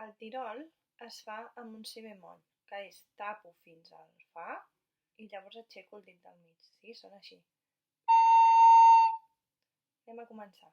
El tirol es fa amb un si bemoll, que és tapo fins al fa i llavors aixeco el dit del mig. Sí, sona així. Anem a començar.